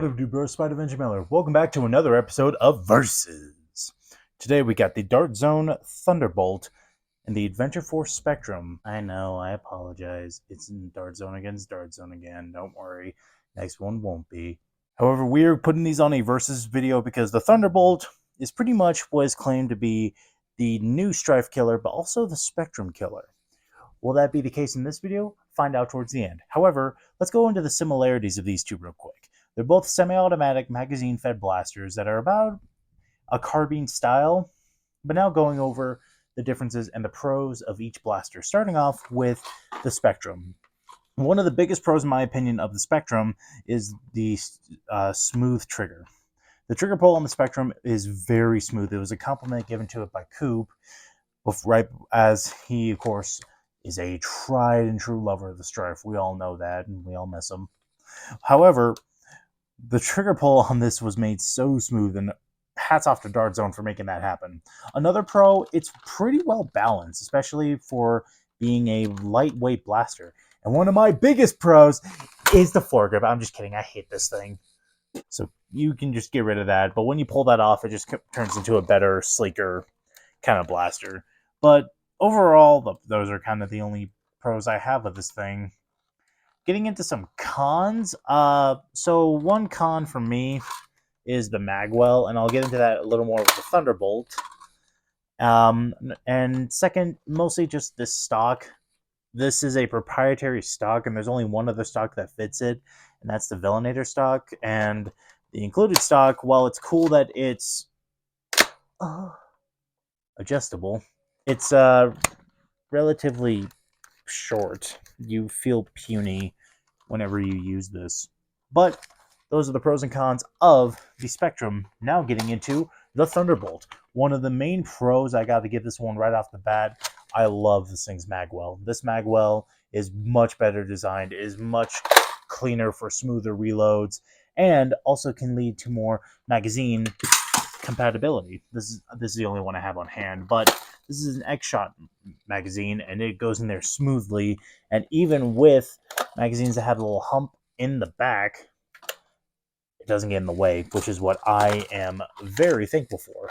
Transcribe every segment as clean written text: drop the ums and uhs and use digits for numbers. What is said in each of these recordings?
What up, dude, bro? Spider-Man Miller. Welcome back to another episode of Versus. Today we got the Dart Zone Thunderbolt and the Adventure Force Spectrum. I know, I apologize. It's in Dart Zone against Dart Zone again. Don't worry. Next one won't be. However, we're putting these on a Versus video because the Thunderbolt is pretty much what is claimed to be the new Strife killer, but also the Spectrum killer. Will that be the case in this video? Find out towards the end. However, let's go into the similarities of these two real quick. They're both semi-automatic magazine-fed blasters that are about a carbine style, but now going over the differences and the pros of each blaster, starting off with the Spectrum. One of the biggest pros, in my opinion, of the Spectrum is the smooth trigger. The trigger pull on the Spectrum is very smooth. It was a compliment given to it by Coop, right as he, of course, is a tried and true lover of the Strife. We all know that, and we all miss him. However, the trigger pull on this was made so smooth, and hats off to Dart Zone for making that happen. Another pro, it's pretty well balanced, especially for being a lightweight blaster. And one of my biggest pros is the floor grip. I'm just kidding. I hate this thing. So you can just get rid of that. But when you pull that off, it just turns into a better, sleeker kind of blaster. But overall, those are kind of the only pros I have with this thing. Getting into some cons. So one con for me is the magwell, and I'll get into that a little more with the Thunderbolt. And second, mostly just this stock. This is a proprietary stock, and there's only one other stock that fits it, and that's the Villainator stock. And the included stock, while it's cool that it's adjustable, it's relatively short. You feel puny whenever you use this. But those are the pros and cons of the Spectrum. Now getting into the Thunderbolt. One of the main pros, I got to give this one right off the bat, I love this thing's magwell. This magwell is much better designed, is much cleaner for smoother reloads, and also can lead to more magazine compatibility. This is the only one I have on hand, but this is an X-Shot magazine, and it goes in there smoothly. And even with magazines that have a little hump in the back, it doesn't get in the way, which is what I am very thankful for.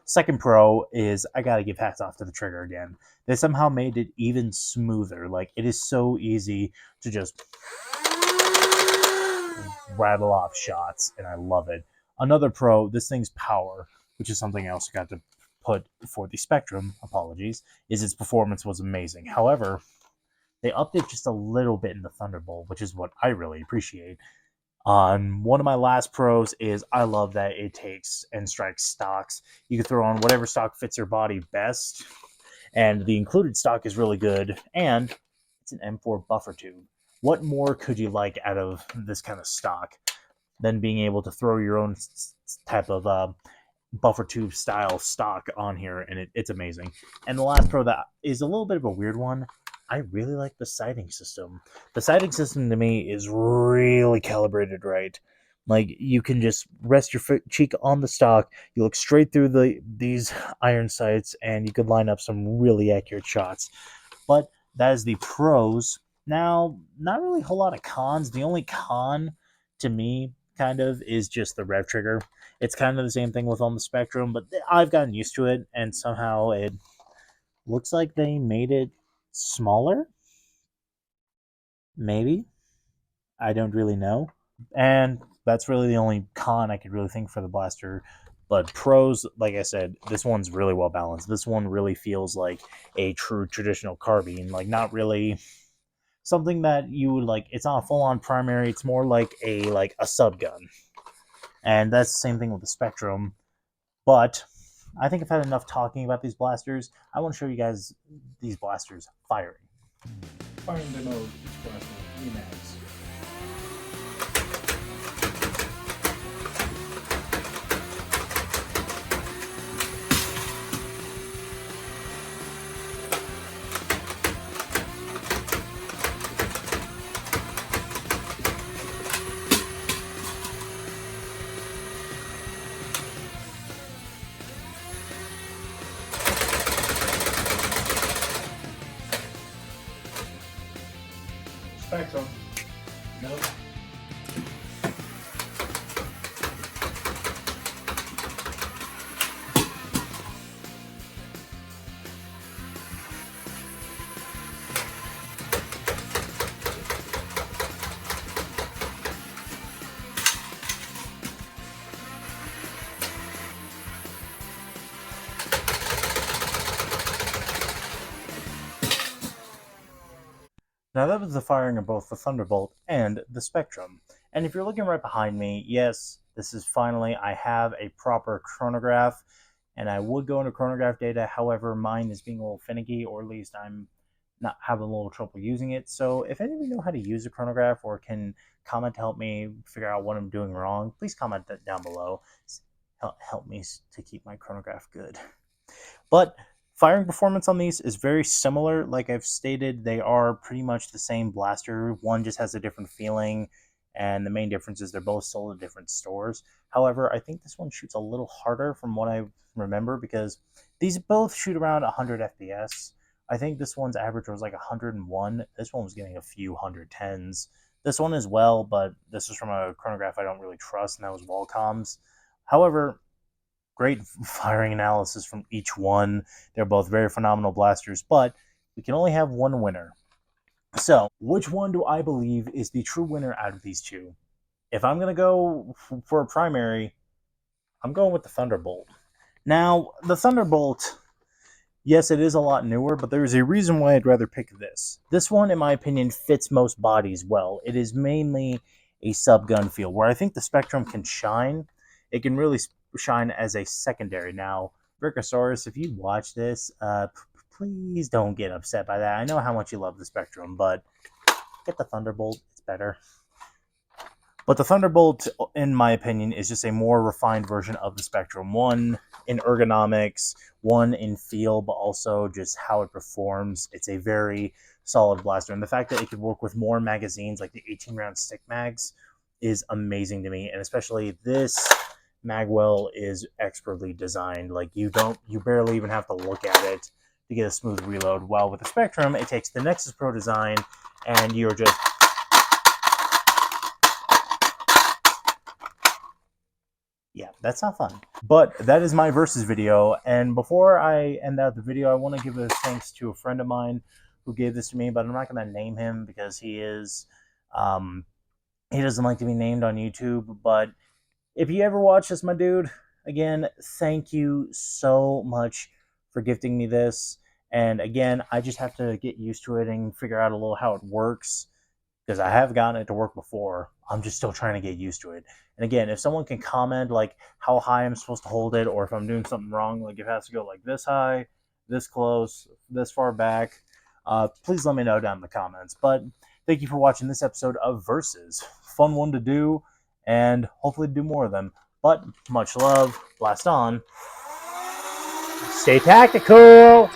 Second pro is I gotta give hats off to the trigger again. They somehow made it even smoother. Like, it is so easy to just rattle off shots, and I love it. Another pro, this thing's power, which is something else I got to put for the Spectrum, apologies, is its performance was amazing. However, they upped it just a little bit in the Thunderbolt, which is what I really appreciate. One of my last pros is I love that it takes and strikes stocks. You can throw on whatever stock fits your body best, and the included stock is really good, and it's an M4 buffer tube. What more could you like out of this kind of stock than being able to throw your own type of buffer tube style stock on here, and it's amazing. And the last pro that is a little bit of a weird one, I really like the sighting system. The sighting system to me is really calibrated right. Like, you can just rest your cheek on the stock, you look straight through these iron sights, and you could line up some really accurate shots. But that is the pros. Now, not really a whole lot of cons. The only con to me kind of is just the rev trigger. It's kind of the same thing with on the Spectrum, but I've gotten used to it, and somehow it looks like they made it smaller? Maybe. I don't really know. And that's really the only con I could really think for the blaster. But pros, like I said, this one's really well balanced. This one really feels like a true traditional carbine. Like, not really something that you would like. It's not a full-on primary. It's more like a sub gun. And that's the same thing with the Spectrum. But I think I've had enough talking about these blasters. I want to show you guys these blasters firing. Firing demo each blaster with 3 mags. Spectrum. Nope. Now that was the firing of both the Thunderbolt and the Spectrum. And if you're looking right behind me, yes, this is finally, I have a proper chronograph, and I would go into chronograph data. However, mine is being a little finicky, or at least I'm not having a little trouble using it. So if any of you know how to use a chronograph or can comment to help me figure out what I'm doing wrong, please comment that down below. Help me to keep my chronograph good. But firing performance on these is very similar. Like I've stated, they are pretty much the same blaster. One just has a different feeling, and the main difference is they're both sold at different stores. However, I think this one shoots a little harder from what I remember, because these both shoot around 100 FPS. I think this one's average was like 101. This one was getting a few 110s. This one as well, but this is from a chronograph I don't really trust, and that was Wallcom's. However, great firing analysis from each one. They're both very phenomenal blasters, but we can only have one winner. So, which one do I believe is the true winner out of these two? If I'm going to go for a primary, I'm going with the Thunderbolt. Now, the Thunderbolt, yes, it is a lot newer, but there's a reason why I'd rather pick this. This one, in my opinion, fits most bodies well. It is mainly a subgun feel, where I think the Spectrum can shine. It can really shine as a secondary. Now, Brickosaurus, if you watch this, please don't get upset by that. I know how much you love the Spectrum, but get the Thunderbolt. It's better. But the Thunderbolt, in my opinion, is just a more refined version of the Spectrum. One in ergonomics, one in feel, but also just how it performs. It's a very solid blaster. And the fact that it could work with more magazines, like the 18-round stick mags, is amazing to me. And especially this magwell is expertly designed. Like you barely even have to look at it to get a smooth reload. While with the Spectrum, it takes the Nexus Pro design, and you're just yeah, that's not fun. But that is my versus video. And before I end out the video, I want to give a thanks to a friend of mine who gave this to me, but I'm not going to name him because he doesn't like to be named on YouTube. But if you ever watch this, my dude, again, thank you so much for gifting me this. And again, I just have to get used to it and figure out a little how it works, because I have gotten it to work before. I'm just still trying to get used to it. And again, if someone can comment like how high I'm supposed to hold it, or if I'm doing something wrong, like if it has to go like this high, this close, this far back, please let me know down in the comments. But thank you for watching this episode of Versus. Fun one to do, and hopefully do more of them. But much love, blast on, stay tactical!